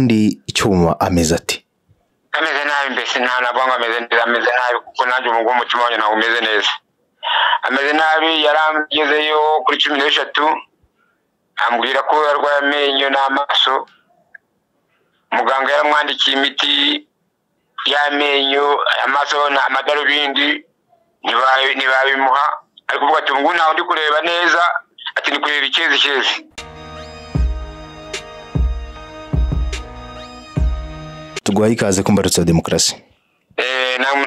ubundi Cyuma ameze ati? Ameze nabi mbese nta nabonga ameze nabi kuko nanjye umugo umutima wanjye ntawo umeze neza. Ameze nabi yaramgezeyo kuri 13 ambwira ko yarwaye amenyo n'amaso. Muganga yaramwandikiye imiti y'amenyo, amaso na amadarubindi ntibabimuha, ariko kuvuga ati ngo naho ndi kureba neza, ati ni kureba ikezi. Tugwaye ikaze kumbarutsa demokrasi. Namwe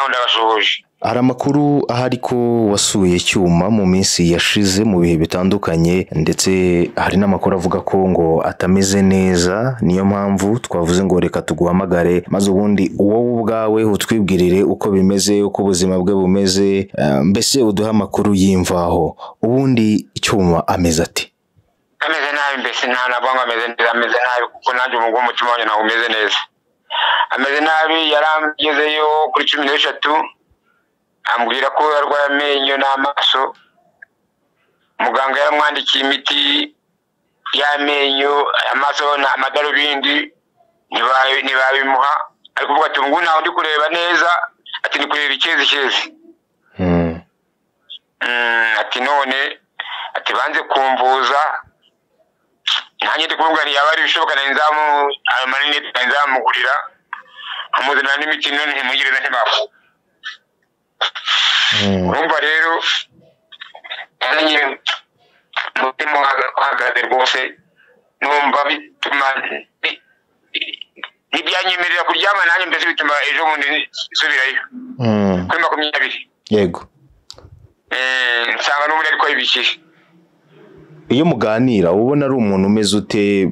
ndabashoboje. Hari amakuru ahari ko wasuye Cyuma mu minsi yashize mu bihe bitandukanye, ndetse hari n'amakuru avuga ko ngo atameze neza, niyo mpamvu twavuze ngo reka tuguhamagare maze ubundi wowe ubwawe utwibwirire uko bimeze, uko ubuzima bwe bumeze, mbese uduha amakuru yimvaho. Ubundi Cyuma ameze ati? Ameze nabi mbese nta nabonga ameze nabi kuko nanjye umugo umutima wanjye ntawo umeze neza. Ameze nabi yaramgezeyo kuri 13 ambwira ko yarwaye amenyo n'amaso. Muganga yaramwandikiye imiti y'amenyo, amaso na amadarubindi ntibabimuha, ariko kuvuga ati ngo naho ndi kureba neza, ati ni kureba ikezi. Ati none ati banze kumvuza, nanjye ndi kuvuga yaba ari bishoboka nzamu amanini nzamugurira amuzana n'imiti none ntimugirira ntibafu. Urumva rero nanjye mutima uhagaze rwose, numva bituma nibyanyemerera kuryama, nanjye mbese bituma ejo bundi nsubirayo kuri 20. Yego. Nsanga n'ubundi ariko yibikije. Iyo muganira ubona ari umuntu umeze ute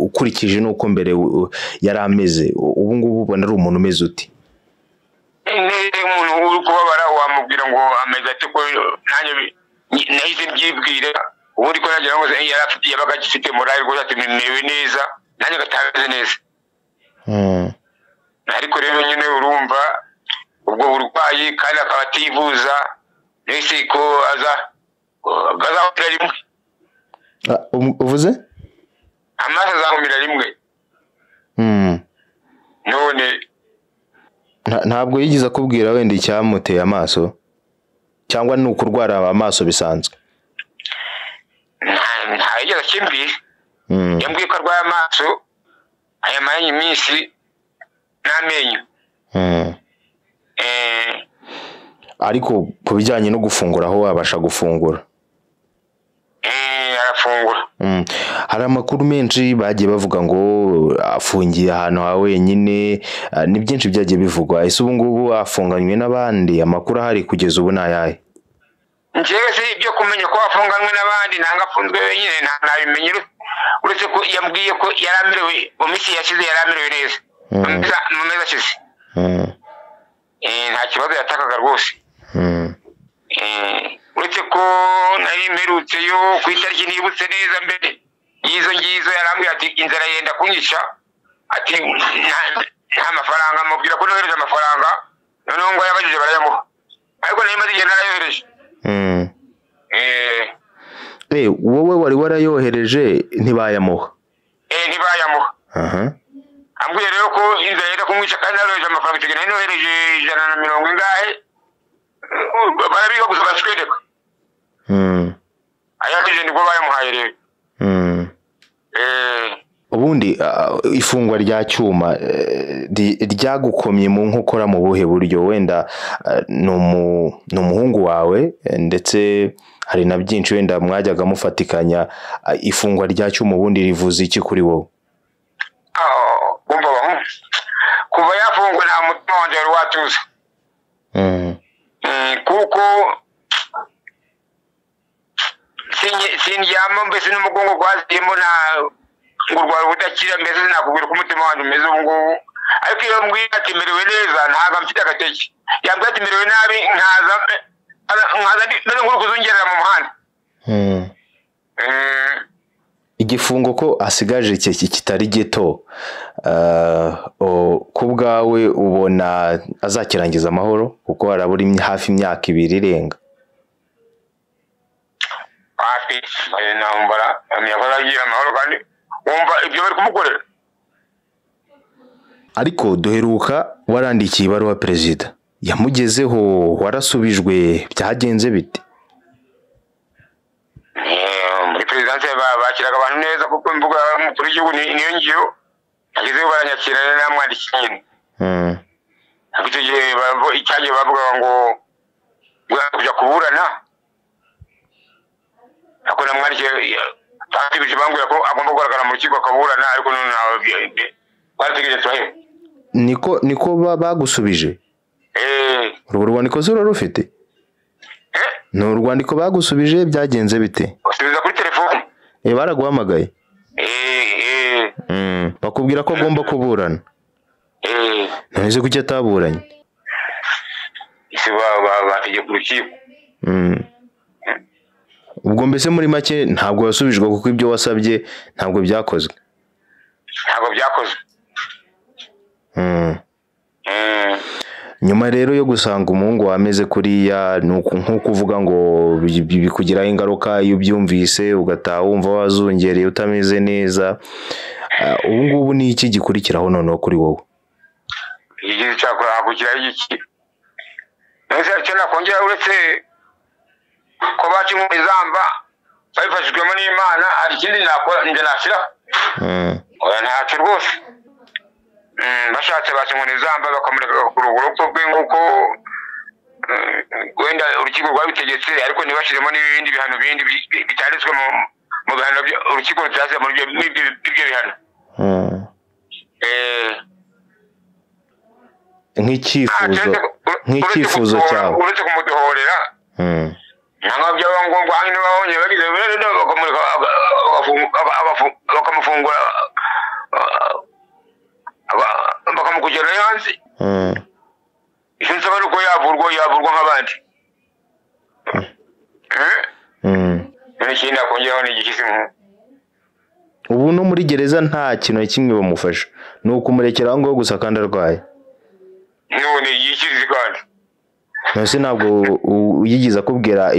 ukurikije nuko mbere yari ameze, ubu ngubu ubona ari umuntu umeze ute? Umuntu uri kubabara wamubwira ngo ameze ate, ko nanjye nahise mbyibwira ubundi ko nagira ngo yabaga agifite morale rwose, ati merewe neza, nanjye gatameze neza. Ariko rero nyine urumva ubwo burwayi kandi akaba ativuza, nese ko azahumira rimwe. Uvuze? Amaso azahumira rimwe. None ntabwo yigize akubwira wenda icyamuteye amaso, cyangwa ni ukurwara amaso bisanzwe? Nta yigeze akimbwira. Yambwiye ko arwaye amaso ayamaranye iminsi n'amenyo. Ariko ku bijyanye no gufungura, aho wabasha gufungura? Arafungura. Hari amakuru menshi bagiye bavuga ngo afungiye ahantu ha wenyine, ni byinshi byagiye bivugwa. Ese ubu ngubu afunganywe n'abandi? Amakuru ahari kugeza ubu nayahe? Njyewe si ibyo kumenya ko afunganywe n'abandi, nanga afunzwe wenyine nabimenye, uretse ko yambwiye ko yaramerewe mu minsi yashize, yaramerewe neza mu mezi ashize. Nta kibazo yatakaga rwose. Uretse ko nari mperutseyo ku itariki nibutse neza mbere y'izo ngizo, yarambwira ati inzara yenda kunyica, ati nta mafaranga. Mubwira ko nohereje amafaranga, noneho ngo yabajije barayamuha, ariko nari maze igihe narayohereje. Wowe wari warayohereje ntibayamuha? Ntibayamuha. Ambwira rero ko inzara yenda kumwica kandi narohereje amafaranga, icyo gihe nari nohereje 150 ingahe, barabiga gusa baswedeka. Ayaje nibwo bayamuhaye rero. Ubundi ifungwa rya Cyuma ryagukomye mu nkokora mu buhe buryo? Wenda ni umuhungu wawe, ndetse hari na byinshi wenda mwajyaga mufatikanya. Ifungwa rya Cyuma ubundi rivuze iki kuri wowe? Kuva yafungwa nta mutima wanjye wari watuza. Kuko sindyama, mbese n'umugongo gwaziyemo ngo rwari budakira, mbese sinakubwira ko umutima wanjye umeze ubu ngubu. Ariko iyo mbwiye ati merewe neza, ntabwo mfite agateke. Yambwiye ati merewe nabi, nkaza mbese nk'uri kuzungerera mu muhanda. Igifungo ko asigaje kitari gito, ku bwawe ubona azakirangiza amahoro, kuko harabura hafi imyaka 2 irenga? Hafi nambara amyakora agira amahoro, kandi wumva ibyo bari kumukorera ariko duheruka warandikiye ibaruwa perezida yamugezeho, warasubijwe, byagenze bite? muri perezidanse bakiraga abantu neza kuko imvugo y'umukuru w'igihugu niyo ngiyo, agezeho baranyakira rero namwandikiye nyine. ariko icyo gihe icyagiye bavugaga ngo kujya kuburana, ariko namwandikiye batibije bambwira ko agomba kugaragara mu rukiko akaburana, ariko none barategereje turaheba. Niko bagusubije? urwo rwandiko se urarufite? ni urwandiko bagusubije, byagenze bite? basubiza kuri telefone. baraguhamagaye? bakubwira ko agomba kuburana? none se kuki ataburanye? ese bategeye ku rukiko. ubwo mbese muri make ntabwo wasubijwe kuko ibyo wasabye ntabwo byakozwe? nyuma rero yo gusanga umuhungu wameze kuriya, nk'uko uvuga ngo bikugiraho ingaruka iyo ubyumvise ugataha wumva wazungereye utameze neza, ubu ngubu ni iki gikurikiraho noneho kuri wowe? igihe cyakora hakukiraho iki? nese icyo nakongera uretse ko baca inkumi zamba babifashijwemo n'Imana, hari ikindi nakora njye nashyiraho? oya ntacyo rwose. bashatse baca inkoni zamba bakamureka ku rugoroko rwe nk'uko wenda urukiko rwabitegetse, ariko ntibashyiremo n'ibindi bihano bindi bitanditswe mu bihano urukiko rutashyize muri ibyo bihano. nk'icyifuzo cyawe uretse kumuduhorera ntabwo byaba ngombwa hano babonye bagize bakamufungura bakamukugera hanze. icyo nsaba ari uko yavurwa nk'abandi. ikindi nakongeraho ni igikisi. ubu no muri gereza nta kintu kimwe bamufasha, ni ukumurekera aho ngaho gusa kandi arwaye? none igikisi kandi nose ntabwo uyigize akubwira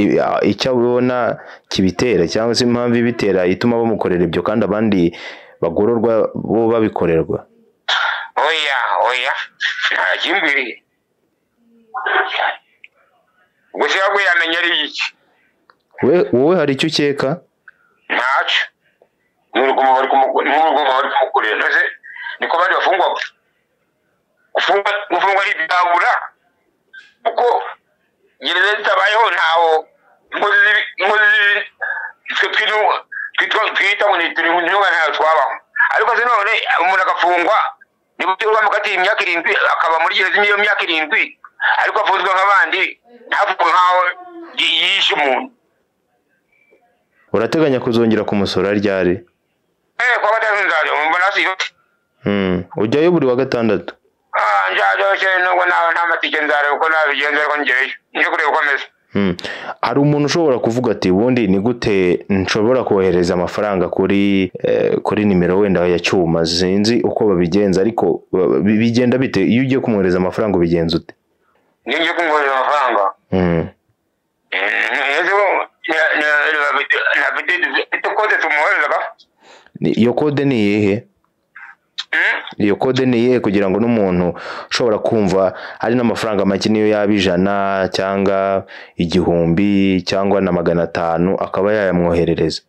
icyo abona kibitera cyangwa se impamvu ibitera ituma bamukorera ibyo kandi abandi bagororwa bo babikorerwa? oya ntakimbwiriye. gusa yabwo yamenya ari iki. wowe hari icyo ukeka? ntacyo. n'urugomo bari kumukorera, nose niko bandi bafungwa. gufungwa ntibyabura kuko gereza zitabayeho ntaho twita ngo turi ntunga ntayo twabaho. ariko se none umuntu agafungwa niba bamukatiye imyaka 7 akaba muri gereza iyo myaka 7, ariko afunzwe nk'abandi ntavuga nkaho yishe umuntu. urateganya kuzongera kumusura ryari? kwa gatandatu nzaje mbona asiyo. ujyayo buri wa gatandatu? njyayo nubwo nta matike nzare uko nabigenza, ariko ngereyo nje kureba uko ameze. hari umuntu ushobora kuvuga ati ubundi ni gute nshobora kohereza amafaranga kuri nimero wenda ya Cyuma? sinzi uko babigenza, ariko bigenda bite iyo ugiye kumwohereza amafaranga? ubigenza ute? ngiye kumwohereza amafaranga iyo kode ni iyihe? iyo kode ni iyihe kugira ngo n'umuntu ushobora kumva hari n'amafaranga make niyo yaba 100 cyangwa 1000 cyangwa na 500 akaba yayamwoherereza?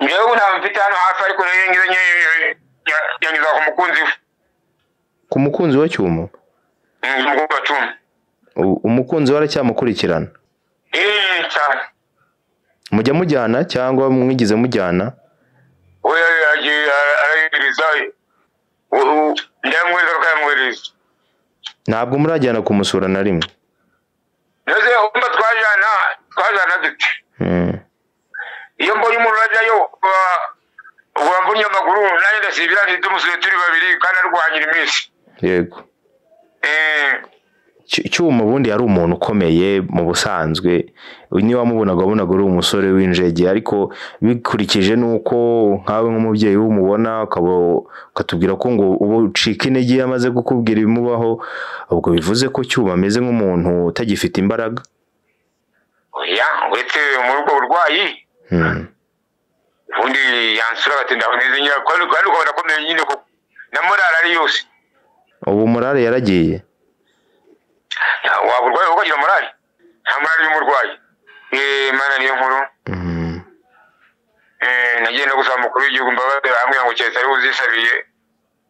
ngewe nta mfite hano hafi, ariko rero yangiza ku mukunzi wa Cyuma. umukunzi we aracyamukurikirana? cyane. mujya mujyana cyangwa mwigize mujyana? oya arayiriza ndamweza akayamwohereza. ntabwo murajyana kumusura na rimwe? neze umba twajyana dute. iyo mbonye umuntu ajyayo wamvunye amaguru nanjye ndasibira ntitumusure turi babiri kandi arwanyira iminsi. yego. Cyuma ubundi yari umuntu ukomeye mu busanzwe, niba wamubonaga wabonaga uri umusore w'injege, ariko bikurikije nuko nkawe nk'umubyeyi w'umubona ukatubwira ko ngo ubu ucika intege yamaze kukubwira ibimubaho, ubwo bivuze ko Cyuma ameze nk'umuntu utagifite imbaraga? oya uretse muri ubwo burwayi ubundi yansura agatinda neza nyine kandi ukabona ko nyine ko na morale ari yose. ubu morale yaragiye waba urwaye ukagira morale nta morale y'umurwayi Imana niyo nkuru nagiye no gusaba umukuru w'igihugu mbabazi arambwira ngo keretse ari uzisabiye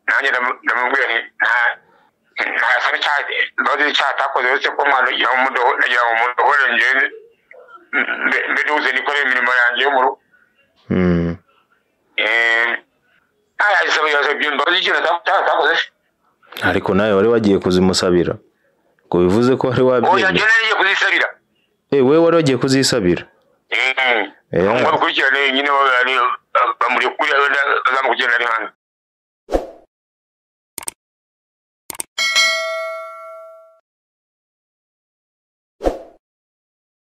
nanjye ndamubwira nta sani mbabazi icyaha atakoze uretse ko umwana nagira ngo umudohore njyewe mbe duze nikoreye imirimo yanjye yo mu rugo ariko nawe wari wagiye kuzimusabira ngo bivuze ko wari wabyemeye oya nagiye kuzisabira we wari wagiye kuzisabira ngo bakurikirane nyine bamuri kuri bazamukugenda ari hanze